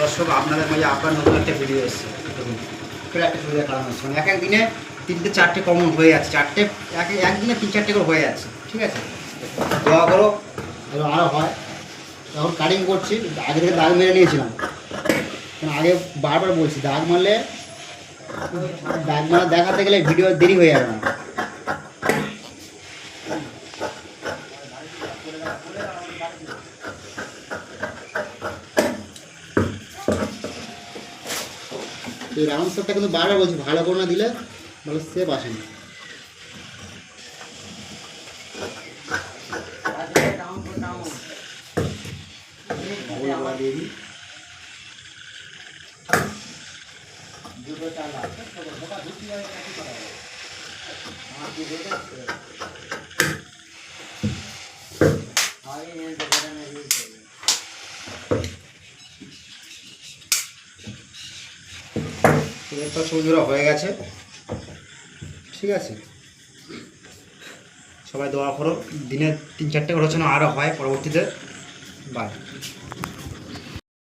দর্শক, আপনাদের মাঝে আবার নতুন একটা ভিডিও এসেছে। দেখুন ফের একটা চুড়িদার কালার হচ্ছে, মানে এক একদিনে 3-4টে কমন হয়ে যাচ্ছে, 4টে একদিনে 3-4টে করে হয়ে যাচ্ছে। ঠিক আছে, দোয়া করো আরও হয়। এখন কাটিং করছি, আগে থেকে দাগ মেরে নিয়েছিলাম, কারণ আগে বারবার বলছি দাগ মারলে দেখাতে গেলে ভিডিও দেরি হয়ে যাবে না। এই রাউন্ড শেপটা কিন্তু বারবার বলছি ভালো করে না দিলে ভালো শেপ আসে না। একটা সৌজোরা হয়ে গেছে। ঠিক আছে, সবাই দোয়া করো, দিনে 3-4টে করে হচ্ছে না আরও হয় পরবর্তীতে। বাই।